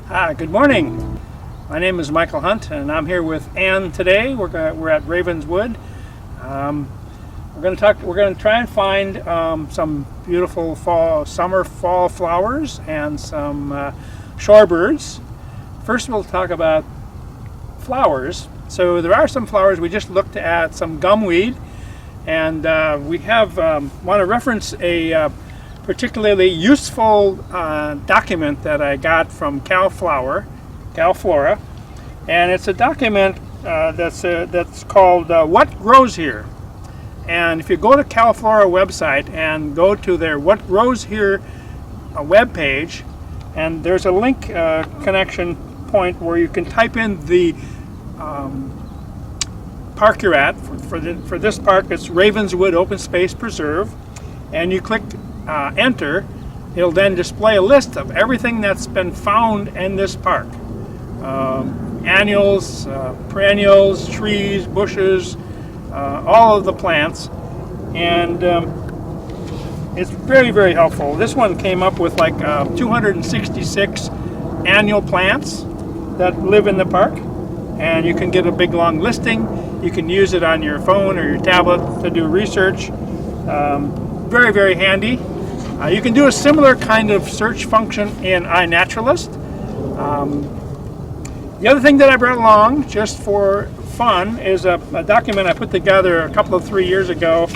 Hi, good morning. My name is Michael Hunt, and I'm here with Ann today. We're at Ravenswood. We're going to try and find some beautiful summer fall flowers and some shorebirds. First, we'll talk about flowers. So there are some flowers. We just looked at some gumweed, and we want to reference a particularly useful document that I got from Cal Flora, and it's a document that's called What Grows Here. And if you go to Cal Flora website and go to their What Grows Here web page, and there's a link connection point where you can type in the park you're at. For this park, it's Ravenswood Open Space Preserve, and you click enter. It'll then display a list of everything that's been found in this park. Annuals, perennials, trees, bushes, all of the plants, and it's very, very helpful. This one came up with like 266 annual plants that live in the park, and you can get a big long listing. You can use it on your phone or your tablet to do research. Very, very handy. You can do a similar kind of search function in iNaturalist. The other thing that I brought along just for fun is a document I put together a couple of 3 years ago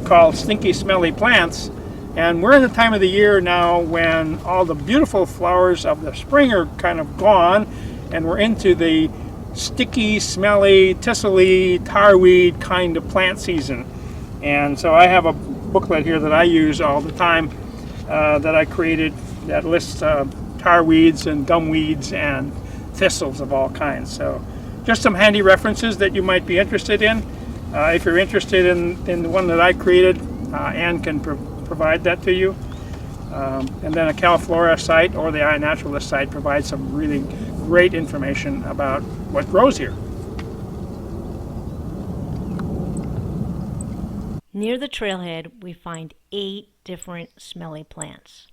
called Stinky Smelly Plants. And we're in the time of the year now when all the beautiful flowers of the spring are kind of gone, and we're into the sticky, smelly, thistly, tarweed kind of plant season. And so I have a booklet here that I use all the time that I created that lists tarweeds and gumweeds and thistles of all kinds. So just some handy references that you might be interested in. If you're interested in the one that I created, Ann can provide that to you. And then a Cal Flora site or the iNaturalist site provides some really great information about what grows here. Near the trailhead, we find 8 different smelly plants.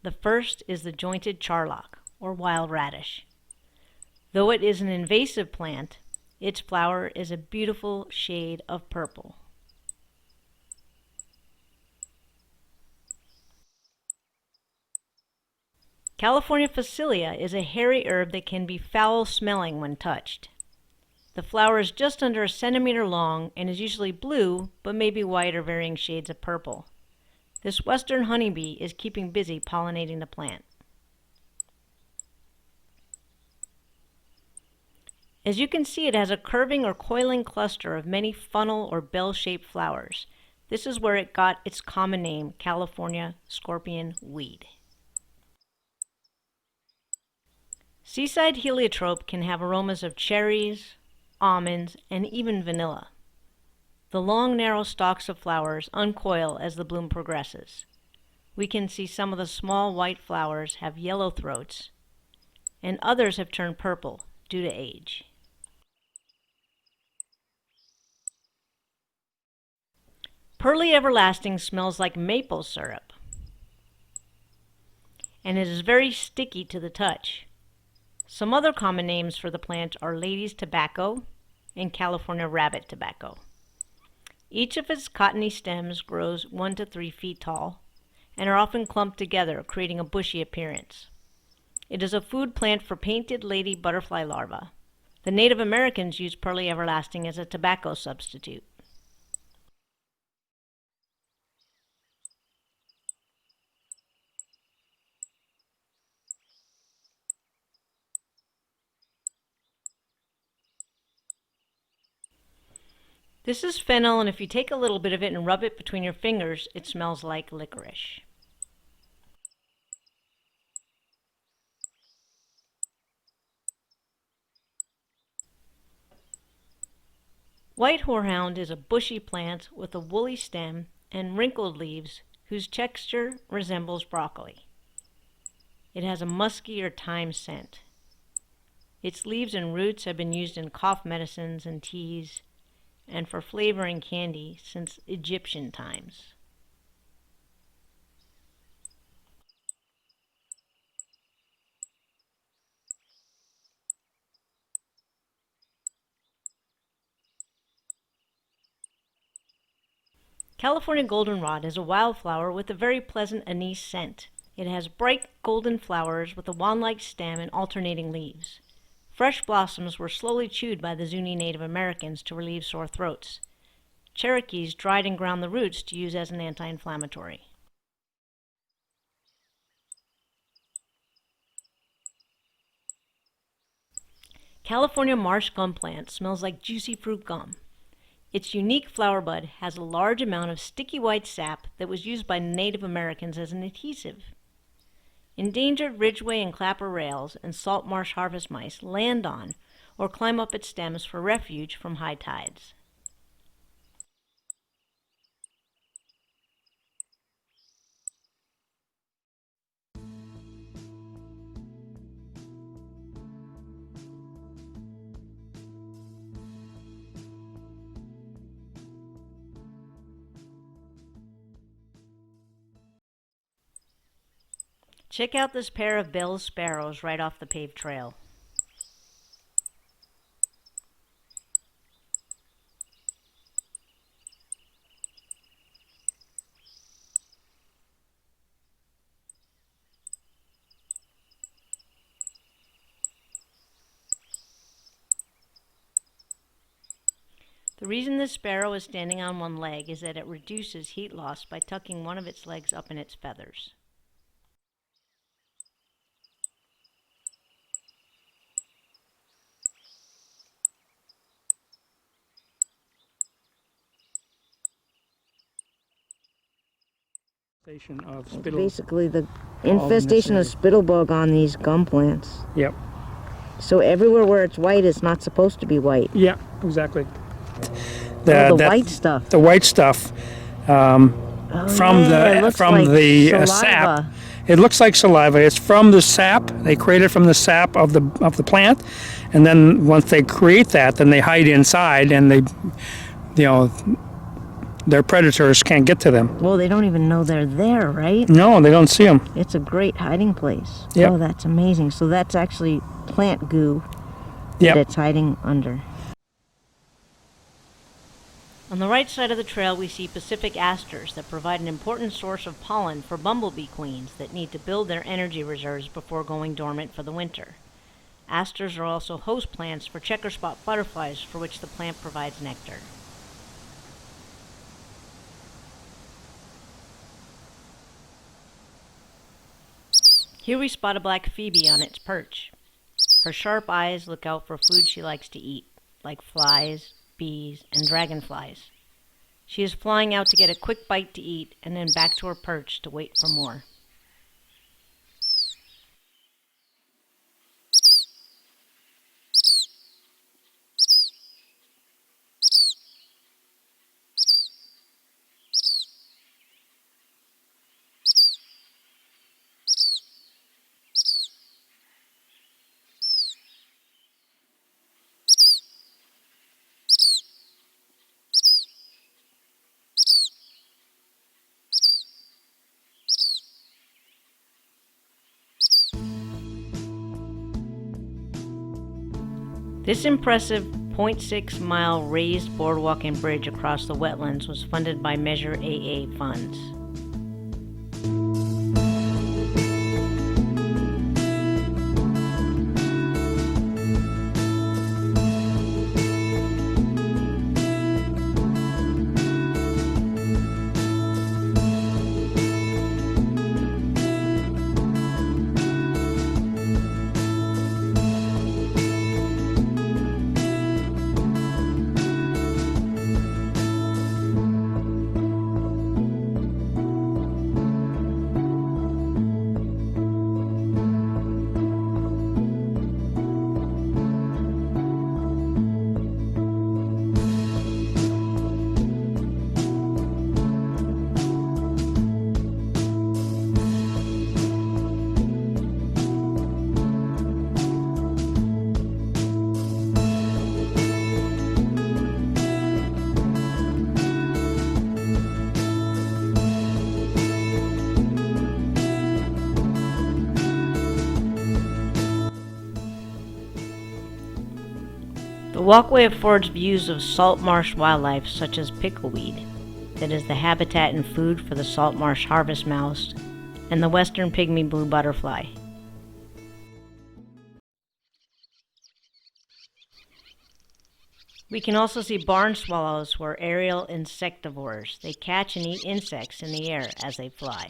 The first is the jointed charlock, or wild radish. Though it is an invasive plant, its flower is a beautiful shade of purple. California phacelia is a hairy herb that can be foul-smelling when touched. The flower is just under a centimeter long and is usually blue, but may be white or varying shades of purple. This western honeybee is keeping busy pollinating the plant. As you can see, it has a curving or coiling cluster of many funnel or bell-shaped flowers. This is where it got its common name, California scorpion weed. Seaside heliotrope can have aromas of cherries, almonds, and even vanilla. The long, narrow stalks of flowers uncoil as the bloom progresses. We can see some of the small white flowers have yellow throats, and others have turned purple due to age. Pearly Everlasting smells like maple syrup, and it is very sticky to the touch. Some other common names for the plant are Lady's Tobacco and California Rabbit Tobacco. Each of its cottony stems grows 1 to 3 feet tall and are often clumped together, creating a bushy appearance. It is a food plant for painted lady butterfly larvae. The Native Americans used Pearly Everlasting as a tobacco substitute. This is fennel, and if you take a little bit of it and rub it between your fingers, it smells like licorice. White horehound is a bushy plant with a woolly stem and wrinkled leaves whose texture resembles broccoli. It has a musky or thyme scent. Its leaves and roots have been used in cough medicines and teas, and for flavoring candy since Egyptian times. California goldenrod is a wildflower with a very pleasant anise scent. It has bright golden flowers with a wand-like stem and alternating leaves. Fresh blossoms were slowly chewed by the Zuni Native Americans to relieve sore throats. Cherokees dried and ground the roots to use as an anti-inflammatory. California marsh gum plant smells like juicy fruit gum. Its unique flower bud has a large amount of sticky white sap that was used by Native Americans as an adhesive. Endangered ridgeway and clapper rails and salt marsh harvest mice land on or climb up its stems for refuge from high tides. Check out this pair of Bell's sparrows right off the paved trail. The reason this sparrow is standing on one leg is that it reduces heat loss by tucking one of its legs up in its feathers. Of It's spittle. basically the infestation of spittlebug on these gum plants. Yep. So everywhere where it's white, it's not supposed to be white. Yeah, exactly. The white stuff. The white stuff from the sap. It looks like saliva. It's from the sap. They create it from the sap of the plant, and then once they create that, then they hide inside, and their predators can't get to them. Well, they don't even know they're there, right? No, they don't see them. It's a great hiding place. Yep. Oh, that's amazing. So that's actually plant goo Yep. that it's hiding under. On the right side of the trail we see Pacific asters that provide an important source of pollen for bumblebee queens that need to build their energy reserves before going dormant for the winter. Asters are also host plants for checker spot butterflies, for which the plant provides nectar. Here we spot a black Phoebe on its perch. Her sharp eyes look out for food she likes to eat, like flies, bees, and dragonflies. She is flying out to get a quick bite to eat and then back to her perch to wait for more. This impressive 0.6-mile raised boardwalk and bridge across the wetlands was funded by Measure AA funds. The walkway affords views of salt marsh wildlife such as pickleweed. that is the habitat and food for the salt marsh harvest mouse and the western pygmy blue butterfly. We can also see barn swallows, who are aerial insectivores. They catch and eat insects in the air as they fly.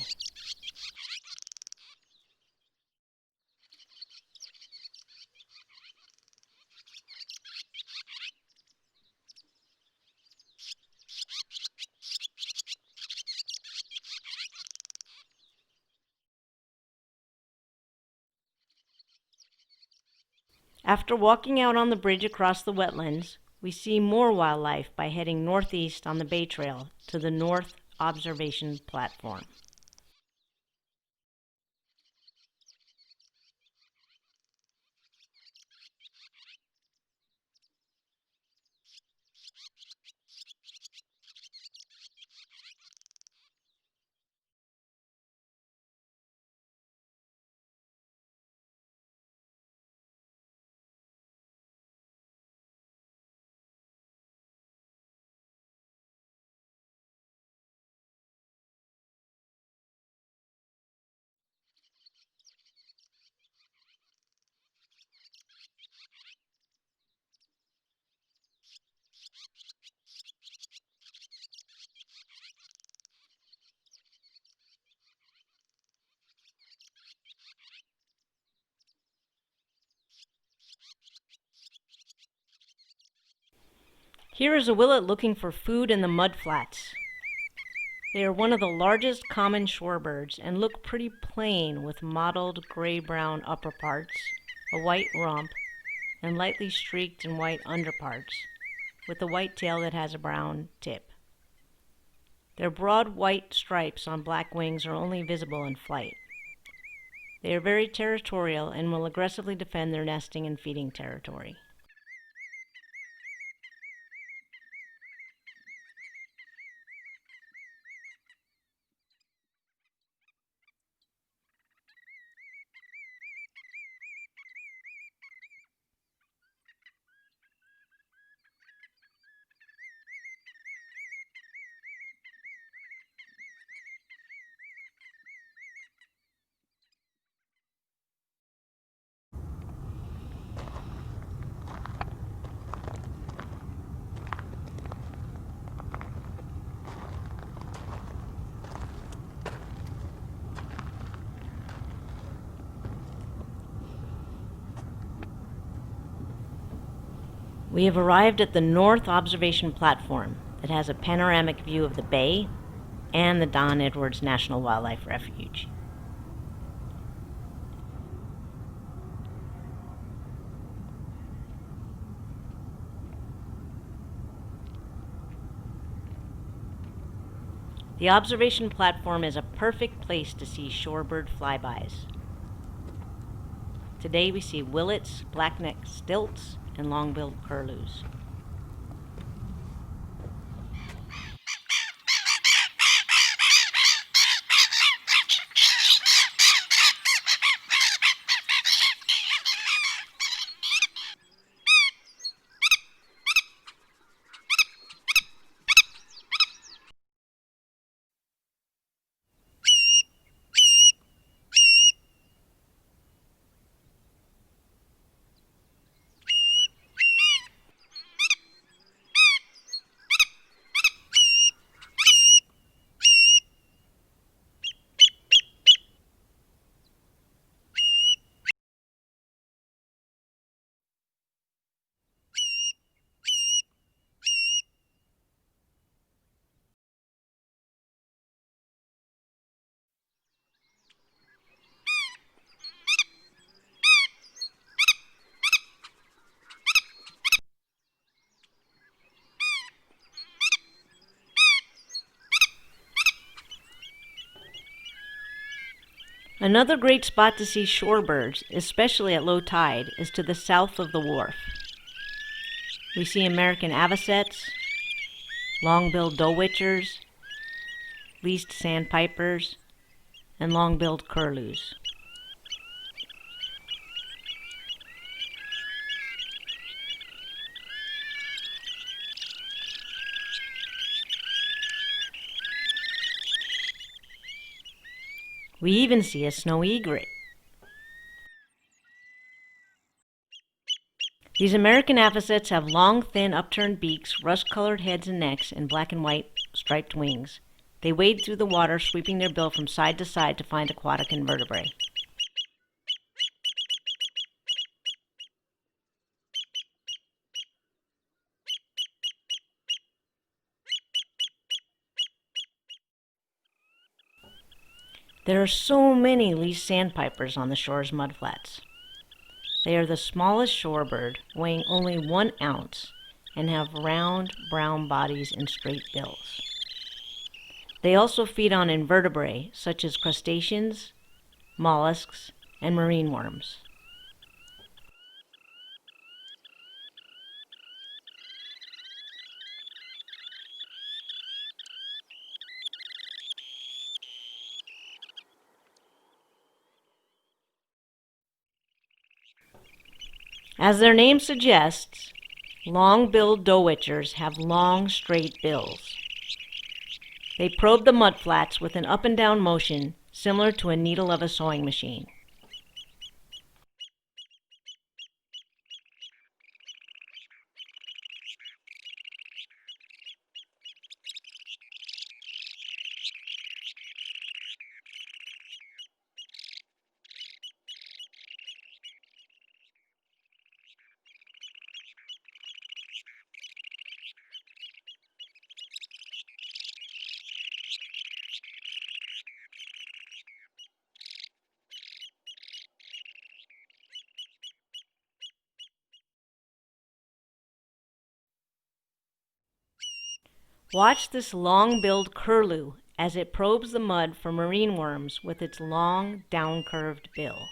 After walking out on the bridge across the wetlands, we see more wildlife by heading northeast on the Bay Trail to the North Observation Platform. Here is a willet looking for food in the mudflats. They are one of the largest common shorebirds and look pretty plain with mottled gray-brown upper parts, a white rump, and lightly streaked and white underparts, with a white tail that has a brown tip. Their broad white stripes on black wings are only visible in flight. They are very territorial and will aggressively defend their nesting and feeding territory. We have arrived at the North Observation Platform that has a panoramic view of the bay and the Don Edwards National Wildlife Refuge. The observation platform is a perfect place to see shorebird flybys. Today we see willets, black-necked stilts, and long-billed curlews. Another great spot to see shorebirds, especially at low tide, is to the south of the Wharf. We see American Avocets, long-billed dowitchers, least sandpipers, and long-billed curlews. We even see a snowy egret. These American avocets have long, thin, upturned beaks, rust-colored heads and necks, and black and white striped wings. They wade through the water, sweeping their bill from side to side to find aquatic invertebrate. There are so many least sandpipers on the shore's mudflats. They are the smallest shorebird, weighing only 1 ounce, and have round, brown bodies and straight bills. They also feed on invertebrates such as crustaceans, mollusks, and marine worms. As their name suggests, long-billed doe-witchers have long, straight bills. They probe the mudflats with an up and down motion similar to a needle of a sewing machine. Watch this long-billed curlew as it probes the mud for marine worms with its long, down-curved bill.